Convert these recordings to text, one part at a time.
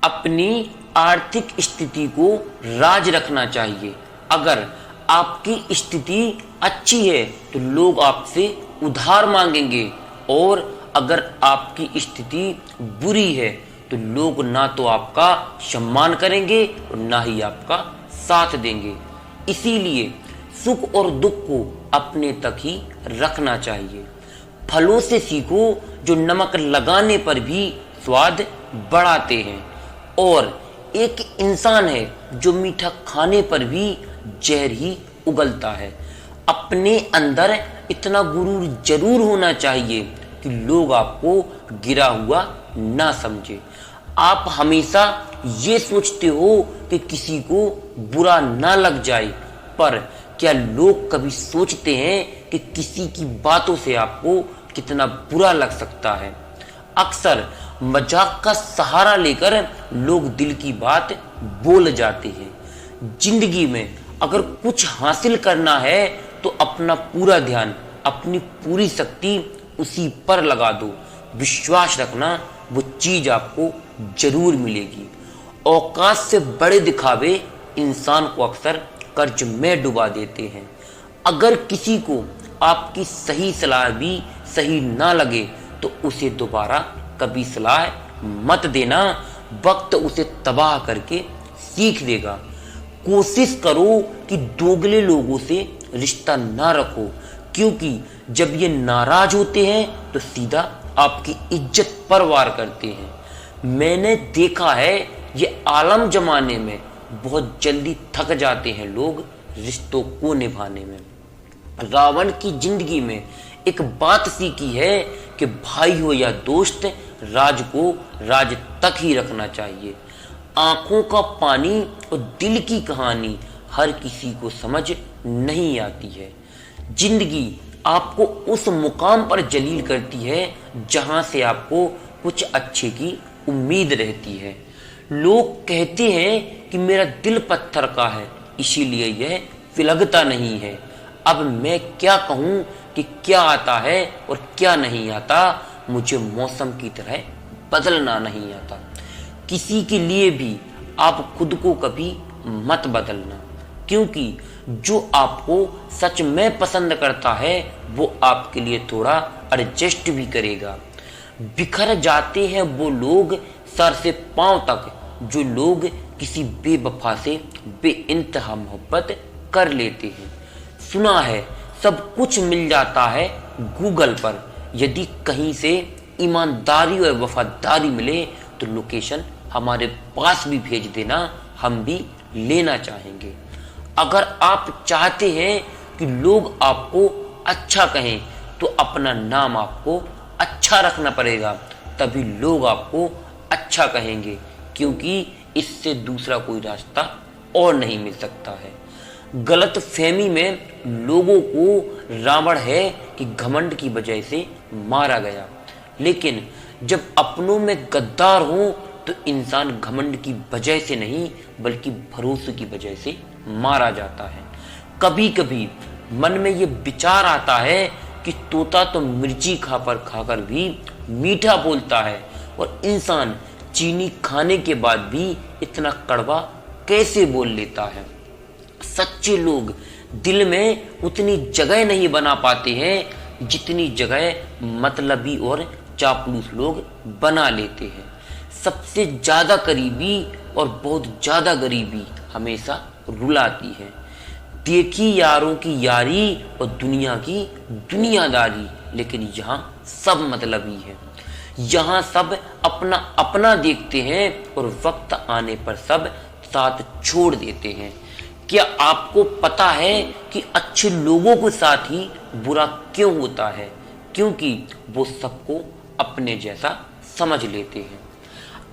अपनी आर्थिक स्थिति को राज रखना चाहिए। अगर आपकी स्थिति अच्छी है तो लोग आपसे उधार मांगेंगे, और अगर आपकी स्थिति बुरी है तो लोग ना तो आपका सम्मान करेंगे और ना ही आपका साथ देंगे। इसीलिए सुख और दुख को अपने तक ही रखना चाहिए। फलों से सीखो जो नमक लगाने पर भी स्वाद बढ़ाते हैं, और एक इंसान है जो मीठा खाने पर भी जहर ही उगलता है। अपने अंदर इतना गुरूर जरूर होना चाहिए कि लोग आपको गिरा हुआ ना समझे। आप हमेशा ये सोचते हो कि किसी को बुरा ना लग जाए, पर क्या लोग कभी सोचते हैं कि किसी की बातों से आपको कितना बुरा लग सकता है? अक्सर मजाक का सहारा लेकर लोग दिल की बात बोल जाते हैं। जिंदगी में अगर कुछ हासिल करना है तो अपना पूरा ध्यान, अपनी पूरी शक्ति उसी पर लगा दो। विश्वास रखना, वो चीज आपको जरूर मिलेगी। औकात से बड़े दिखावे इंसान को अक्सर कर्ज में डुबा देते हैं। अगर किसी को आपकी सही सलाह भी सही ना लगे तो उसे दोबारा कभी सलाह मत देना। वक्त उसे तबाह करके सीख देगा। कोशिश करो कि दोगले लोगों से रिश्ता ना रखो, क्योंकि जब ये नाराज होते हैं तो सीधा आपकी इज्जत पर वार करते हैं। मैंने देखा है ये आलम जमाने में बहुत जल्दी थक जाते हैं लोग रिश्तों को निभाने में। रावण की जिंदगी में एक बात सीखी है कि भाई हो या दोस्त, राज को राज तक ही रखना चाहिए। आंखों का पानी और दिल की कहानी हर किसी को समझ नहीं आती है। जिंदगी आपको उस मुकाम पर जलील करती है जहां से आपको कुछ अच्छे की उम्मीद रहती है। लोग कहते हैं कि मेरा दिल पत्थर का है, इसीलिए यह पिघलता नहीं है। अब मैं क्या कहूं कि क्या आता है और क्या नहीं आता। मुझे मौसम की तरह बदलना नहीं आता। किसी के लिए भी आप खुद को कभी मत बदलना, क्योंकि जो आपको सच में पसंद करता है वो आपके लिए थोड़ा एडजस्ट भी करेगा। बिखर जाते हैं वो लोग सर से पांव तक जो लोग किसी बेवफा से बेइंतहा मोहब्बत कर लेते हैं। सुना है सब कुछ मिल जाता है गूगल पर, यदि कहीं से ईमानदारी और वफादारी मिले तो लोकेशन हमारे पास भी भेज देना, हम भी लेना चाहेंगे। अगर आप चाहते हैं कि लोग आपको अच्छा कहें तो अपना नाम आपको अच्छा रखना पड़ेगा, तभी लोग आपको अच्छा कहेंगे, क्योंकि इससे दूसरा कोई रास्ता और नहीं मिल सकता है। गलत फहमी में लोगों को रावण है कि घमंड की वजह से मारा गया, लेकिन जब अपनों में गद्दार हो तो इंसान घमंड की वजह से नहीं बल्कि भरोसे की वजह से मारा जाता है। कभी कभी मन में ये विचार आता है कि तोता तो मिर्ची खाकर भी मीठा बोलता है, और इंसान चीनी खाने के बाद भी इतना कड़वा कैसे बोल लेता है। सच्चे लोग दिल में उतनी जगह नहीं बना पाते हैं जितनी जगह मतलबी और चापलूस लोग बना लेते हैं। सबसे ज्यादा करीबी और बहुत ज्यादा गरीबी हमेशा रुलाती है। देखी यारों की यारी और दुनिया की दुनियादारी, लेकिन यहाँ सब मतलबी है। यहाँ सब अपना अपना देखते हैं और वक्त आने पर सब साथ छोड़ देते हैं। क्या आपको पता है कि अच्छे लोगों के साथ ही बुरा क्यों होता है? क्योंकि वो सबको अपने जैसा समझ लेते हैं।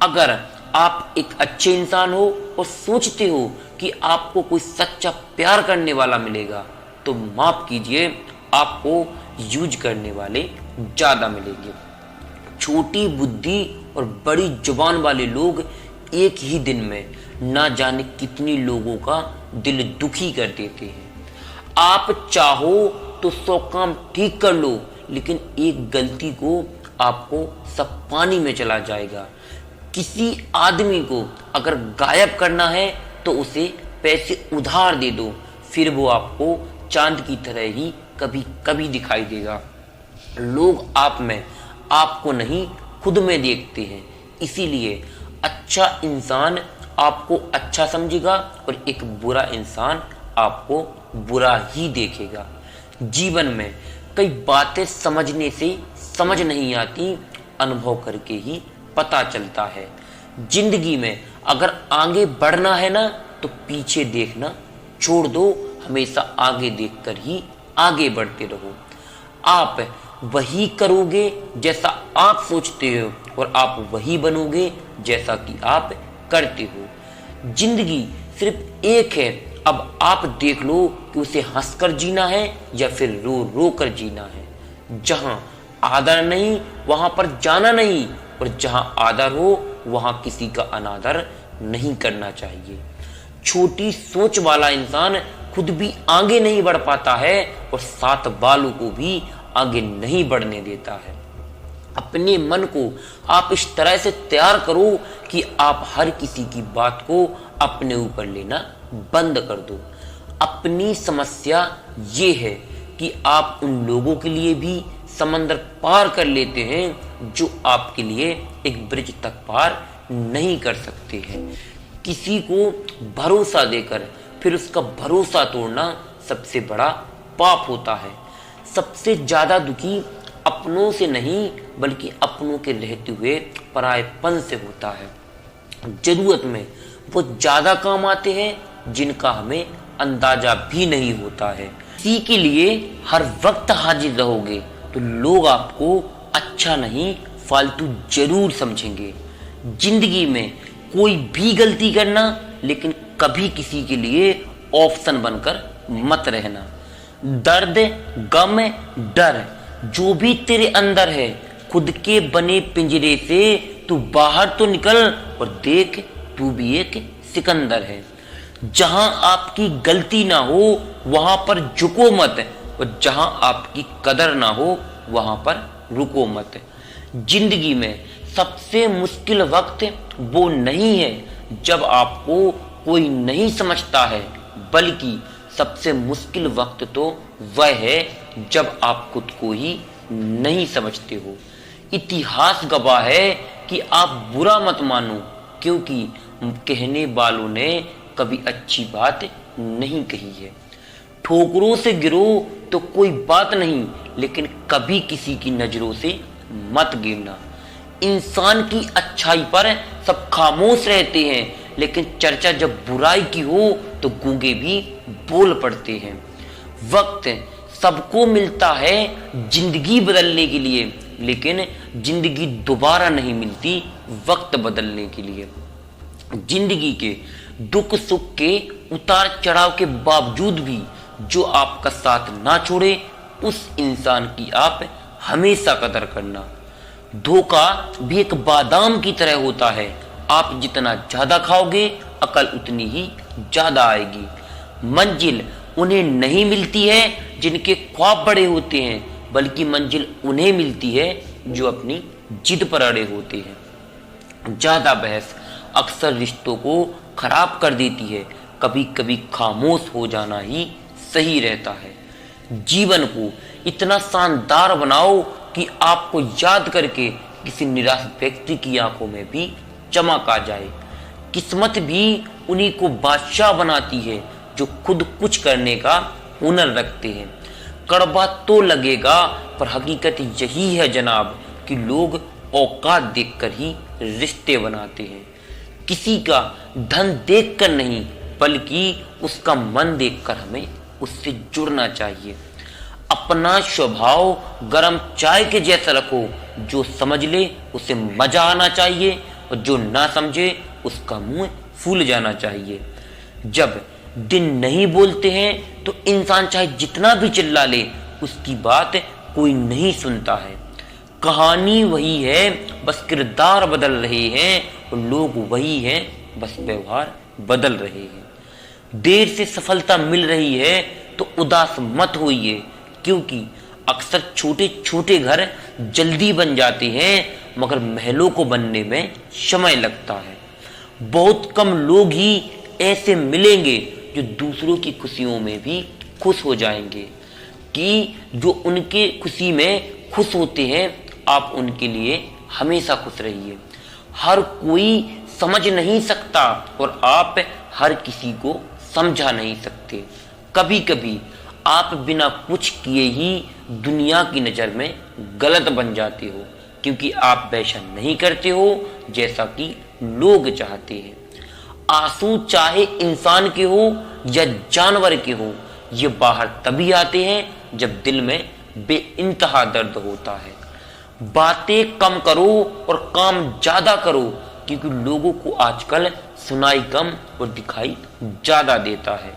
अगर आप एक अच्छे इंसान हो और सोचते हो कि आपको कोई सच्चा प्यार करने वाला मिलेगा, तो माफ कीजिए, आपको यूज करने वाले ज्यादा मिलेंगे। छोटी बुद्धि और बड़ी जुबान वाले लोग एक ही दिन में ना जाने कितनी लोगों का दिल दुखी कर देते हैं। आप चाहो तो 100 काम ठीक कर लो, लेकिन एक गलती को आपको सब पानी में चला जाएगा। किसी आदमी को अगर गायब करना है तो उसे पैसे उधार दे दो, फिर वो आपको चांद की तरह ही कभी कभी दिखाई देगा। लोग आप में आपको नहीं खुद में देखते हैं, इसीलिए अच्छा इंसान आपको अच्छा समझेगा और एक बुरा इंसान आपको बुरा ही देखेगा। जीवन में कई बातें समझने से समझ नहीं आती, अनुभव करके ही पता चलता है। जिंदगी में अगर आगे बढ़ना है ना तो पीछे देखना छोड़ दो, हमेशा आगे देखकर ही आगे बढ़ते रहो। आप वही करोगे जैसा आप सोचते हो और आप वही बनोगे जैसा कि आप करते हो। जिंदगी सिर्फ एक है, अब आप देख लो कि उसे हंसकर जीना है या फिर रो रो कर जीना है। जहां आदर नहीं वहां पर जाना नहीं, और जहां आदर हो वहां किसी का अनादर नहीं करना चाहिए। छोटी सोच वाला इंसान खुद भी आगे नहीं बढ़ पाता है और साथ वालों को भी आगे नहीं बढ़ने देता है। अपने मन को आप इस तरह से तैयार करो कि आप हर किसी की बात को अपने ऊपर लेना बंद कर दो। अपनी समस्या ये है कि आप उन लोगों के लिए भी समंदर पार कर लेते हैं जो आपके लिए एक ब्रिज तक पार नहीं कर सकते हैं। किसी को भरोसा देकर फिर उसका भरोसा तोड़ना सबसे बड़ा पाप होता है। सबसे ज्यादा दुखी अपनों से नहीं बल्कि अपनों के रहते हुए परायपन से होता है। जरूरत में वो ज्यादा काम आते हैं जिनका हमें अंदाजा भी नहीं होता है। किसी के लिए हर वक्त हाजिर रहोगे तो लोग आपको अच्छा नहीं फालतू जरूर समझेंगे। जिंदगी में कोई भी गलती करना, लेकिन कभी किसी के लिए ऑप्शन बनकर मत रहना। दर्द, गम, डर जो भी तेरे अंदर है, खुद के बने पिंजरे से तू बाहर तो निकल और देख तू भी एक सिकंदर है। जहां आपकी गलती ना हो वहां पर झुको मत, और जहां आपकी कदर ना हो वहां पर रुको मत। जिंदगी में सबसे मुश्किल वक्त वो नहीं है जब आपको कोई नहीं समझता है, बल्कि सबसे मुश्किल वक्त तो वह है जब आप खुद को ही नहीं समझते हो। इतिहास गवाह है कि आप बुरा मत मानो, क्योंकि कहने वालों ने कभी अच्छी बात नहीं कही है। ठोकरों से गिरो तो कोई बात नहीं, लेकिन कभी किसी की नजरों से मत गिरना। इंसान की अच्छाई पर सब खामोश रहते हैं, लेकिन चर्चा जब बुराई की हो तो गूंगे भी बोल पड़ते हैं। वक्त सबको मिलता है जिंदगी बदलने के लिए, लेकिन जिंदगी दोबारा नहीं मिलती वक्त बदलने के लिए। जिंदगी के दुख सुख के उतार चढ़ाव के बावजूद भी जो आपका साथ ना छोड़े, उस इंसान की आप हमेशा कदर करना। धोखा भी एक बादाम की तरह होता है, आप जितना ज्यादा खाओगे अकल उतनी ही ज्यादा आएगी। मंजिल उन्हें नहीं मिलती है जिनके ख्वाब बड़े होते हैं, बल्कि मंजिल उन्हें मिलती है जो अपनी जिद पर अड़े होते हैं। ज्यादा बहस अक्सर रिश्तों को खराब कर देती है, कभी कभी खामोश हो जाना ही सही रहता है। जीवन को इतना शानदार बनाओ कि आपको याद करके किसी निराश व्यक्ति की आंखों में भी चमक आ जाए। किस्मत भी उन्हीं को बादशाह बनाती है जो खुद कुछ करने का हुनर रखते हैं। कड़वा तो लगेगा, पर हकीकत यही है जनाब कि लोग औकात देखकर ही रिश्ते बनाते हैं। किसी का धन देखकर नहीं, बल्कि उसका मन देखकर हमें उससे जुड़ना चाहिए। अपना स्वभाव गरम चाय के जैसा रखो, जो समझ ले उसे मजा आना चाहिए और जो ना समझे उसका मुंह फूल जाना चाहिए। जब दिन नहीं बोलते हैं तो इंसान चाहे जितना भी चिल्ला ले, उसकी बात कोई नहीं सुनता है। कहानी वही है, बस किरदार बदल रहे हैं, और लोग वही हैं, बस व्यवहार बदल रहे हैं। देर से सफलता मिल रही है तो उदास मत होइए, क्योंकि अक्सर छोटे छोटे घर जल्दी बन जाते हैं, मगर महलों को बनने में समय लगता है। बहुत कम लोग ही ऐसे मिलेंगे जो दूसरों की खुशियों में भी खुश हो जाएंगे, कि जो उनके खुशी में खुश होते हैं, आप उनके लिए हमेशा खुश रहिए। हर कोई समझ नहीं सकता और आप हर किसी को समझा नहीं सकते। कभी कभी आप बिना कुछ किए ही दुनिया की नज़र में गलत बन जाते हो, क्योंकि आप वैसा नहीं करते हो जैसा कि लोग चाहते हैं। आंसू चाहे इंसान के हो या जानवर के हो, ये बाहर तभी आते हैं जब दिल में बेइंतहा दर्द होता है। बातें कम करो और काम ज्यादा करो, क्योंकि लोगों को आजकल सुनाई कम और दिखाई ज्यादा देता है।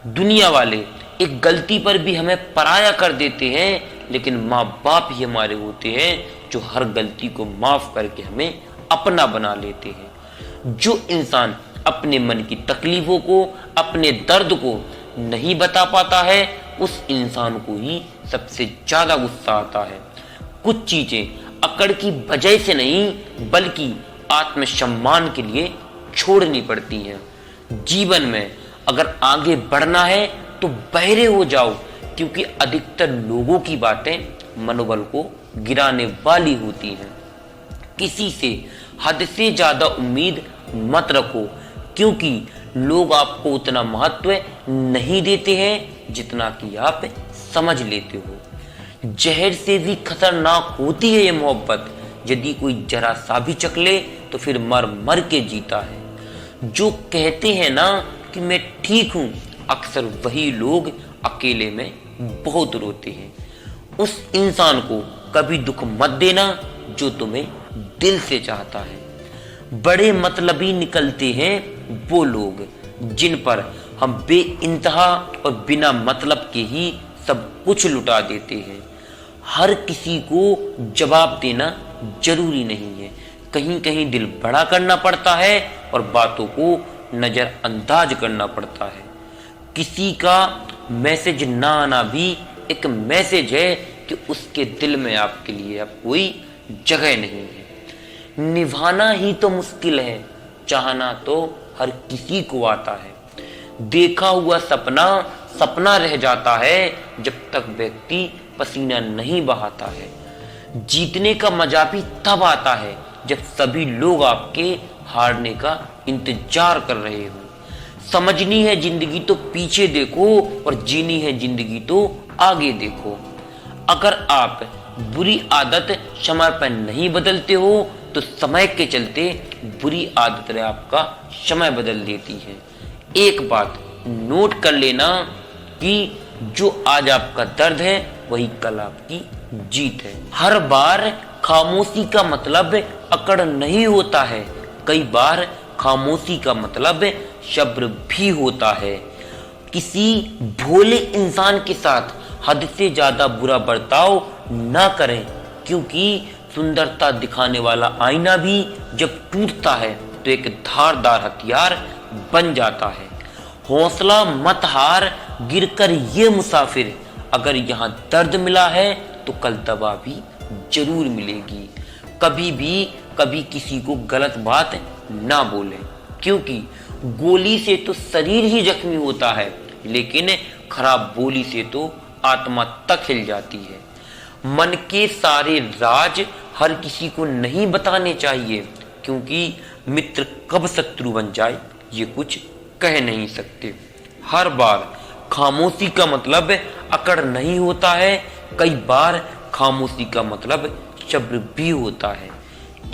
दुनिया वाले एक गलती पर भी हमें पराया कर देते हैं, लेकिन माँ बाप ही हमारे होते हैं जो हर गलती को माफ करके हमें अपना बना लेते हैं। जो इंसान अपने मन की तकलीफों को, अपने दर्द को नहीं बता पाता है, उस इंसान को ही सबसे ज्यादा गुस्सा आता है। कुछ चीजें अकड़ की वजह से नहीं, बल्कि आत्मसम्मान के लिए छोड़नी पड़ती हैं। जीवन में अगर आगे बढ़ना है तो बहरे हो जाओ, क्योंकि अधिकतर लोगों की बातें मनोबल को गिराने वाली होती हैं। किसी से हद से ज्यादा उम्मीद मत रखो, क्योंकि लोग आपको उतना महत्व नहीं देते हैं जितना कि आप समझ लेते हो। जहर से भी खतरनाक होती है ये मोहब्बत, यदि कोई जरा सा भी चख ले तो फिर मर मर के जीता है। जो कहते हैं ना कि मैं ठीक हूं, अक्सर वही लोग अकेले में बहुत रोते हैं। उस इंसान को कभी दुख मत देना जो तुम्हें दिल से चाहता है। बड़े मतलबी निकलते हैं वो लोग जिन पर हम बेइंतहा और बिना मतलब के ही सब कुछ लुटा देते हैं। हर किसी को जवाब देना जरूरी नहीं है, कहीं कहीं दिल बड़ा करना पड़ता है और बातों को नजरअंदाज करना पड़ता है। किसी का मैसेज ना आना भी एक मैसेज है कि उसके दिल में आपके लिए अब कोई जगह नहीं है। निभाना ही तो मुश्किल है, चाहना तो हर किसी को आता है। देखा हुआ सपना सपना रह जाता है जब तक व्यक्ति पसीना नहीं बहाता है। जीतने का मजा भी तब आता है जब सभी लोग आपके हारने का इंतजार कर रहे हो। समझनी है जिंदगी तो पीछे देखो और जीनी है जिंदगी तो आगे देखो। अगर आप बुरी आदत समय पर नहीं बदलते हो तो समय के चलते बुरी आदतें आपका समय बदल देती है। एक बात नोट कर लेना कि जो आज आपका दर्द है वही कल आपकी जीत है। हर बार खामोशी का मतलब अकड़ नहीं होता है, कई बार खामोशी का मतलब सब्र भी होता है। किसी भोले इंसान के साथ हद से ज्यादा बुरा बर्ताव ना करें, क्योंकि सुंदरता दिखाने वाला आईना भी जब टूटता है तो एक धारदार हथियार बन जाता है। हौसला मत हार, गिरकर ये मुसाफिर, अगर यहाँ दर्द मिला है तो कल दवा भी जरूर मिलेगी। कभी भी कभी किसी को गलत बात ना बोलें, क्योंकि गोली से तो शरीर ही जख्मी होता है, लेकिन खराब बोली से तो आत्मा तक हिल जाती है। मन के सारे राज हर किसी को नहीं बताने चाहिए, क्योंकि मित्र कब शत्रु बन जाए ये कुछ कह नहीं सकते। हर बार खामोशी का मतलब अकड़ नहीं होता है, कई बार खामोशी का मतलब सब्र भी होता है।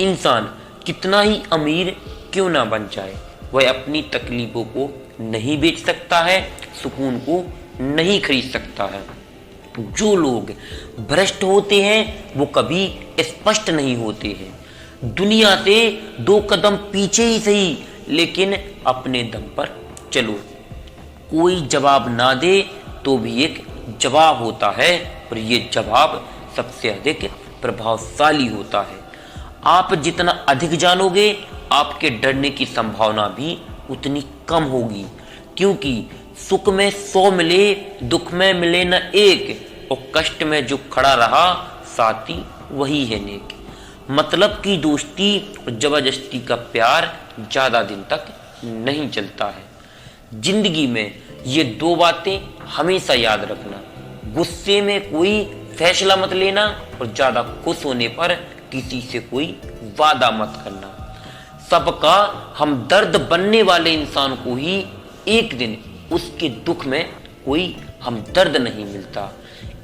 इंसान कितना ही अमीर क्यों ना बन जाए, वह अपनी तकलीफों को नहीं बेच सकता है, सुकून को नहीं खरीद सकता है। जो लोग भ्रष्ट होते हैं वो कभी स्पष्ट नहीं होते हैं। दुनिया से 2 कदम पीछे ही सही, लेकिन अपने दम पर चलो। कोई जवाब ना दे तो भी एक जवाब होता है, और ये जवाब सबसे अधिक प्रभावशाली होता है। आप जितना अधिक जानोगे, आपके डरने की संभावना भी उतनी कम होगी, क्योंकि सुख में 100 मिले, दुख में मिले न एक, और कष्ट में जो खड़ा रहा साथी वही है नेक। मतलब की दोस्ती और जबरदस्ती का प्यार ज्यादा दिन तक नहीं चलता है। जिंदगी में ये दो बातें हमेशा याद रखना, गुस्से में कोई फैसला मत लेना और ज्यादा खुश होने पर किसी से कोई वादा मत करना। सबका हमदर्द बनने वाले इंसान को ही एक दिन उसके दुख में कोई हमदर्द नहीं मिलता।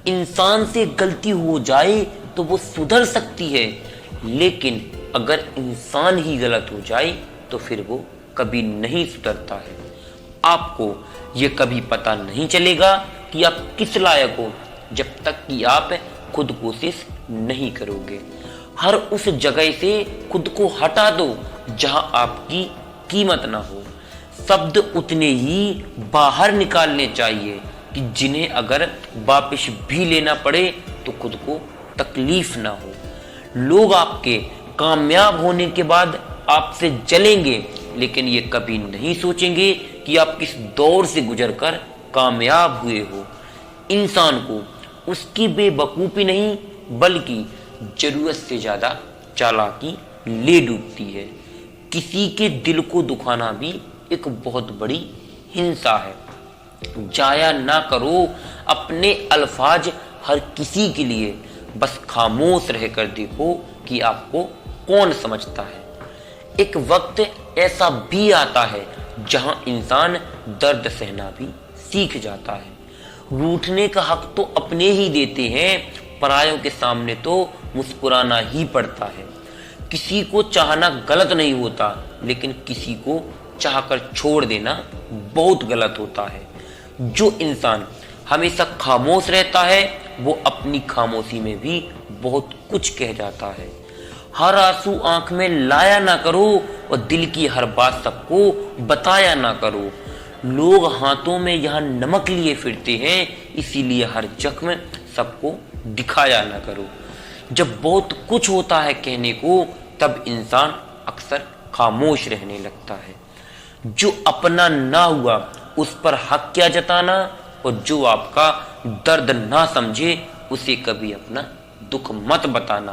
इंसान से गलती हो जाए तो वो सुधर सकती है, लेकिन अगर इंसान ही गलत हो जाए तो फिर वो कभी नहीं सुधरता है। आपको ये कभी पता नहीं चलेगा कि आप किस लायक हो जब तक कि आप खुद कोशिश नहीं करोगे। हर उस जगह से खुद को हटा दो जहां आपकी कीमत ना हो। शब्द उतने ही बाहर निकालने चाहिए कि जिन्हें अगर वापस भी लेना पड़े तो खुद को तकलीफ ना हो। लोग आपके कामयाब होने के बाद आपसे जलेंगे, लेकिन ये कभी नहीं सोचेंगे कि आप किस दौर से गुजरकर कामयाब हुए हो। इंसान को उसकी बेवकूफी नहीं बल्कि जरूरत से ज्यादा चालाकी ले डूबती है। किसी के दिल को दुखाना भी एक बहुत बड़ी हिंसा है। जाया ना करो अपने अल्फाज हर किसी के लिए, बस खामोश रहकर देखो कि आपको कौन समझता है। एक वक्त ऐसा भी आता है जहां इंसान दर्द सहना भी सीख जाता है। रूठने का हक तो अपने ही देते हैं, परायों के सामने तो मुस्कुराना ही पड़ता है। किसी को चाहना गलत नहीं होता, लेकिन किसी को चाहकर छोड़ देना बहुत गलत होता है। जो इंसान हमेशा खामोश रहता है वो अपनी खामोशी में भी बहुत कुछ कह जाता है। हर आंसू आंख में लाया ना करो और दिल की हर बात सबको बताया ना करो। लोग हाथों में यहाँ नमक लिए फिरते हैं, इसीलिए हर जख्म सबको दिखाया ना करो। जब बहुत कुछ होता है कहने को, तब इंसान अक्सर खामोश रहने लगता है। जो अपना ना हुआ उस पर हक क्या जताना, और जो आपका दर्द ना समझे उसे कभी अपना दुख मत बताना।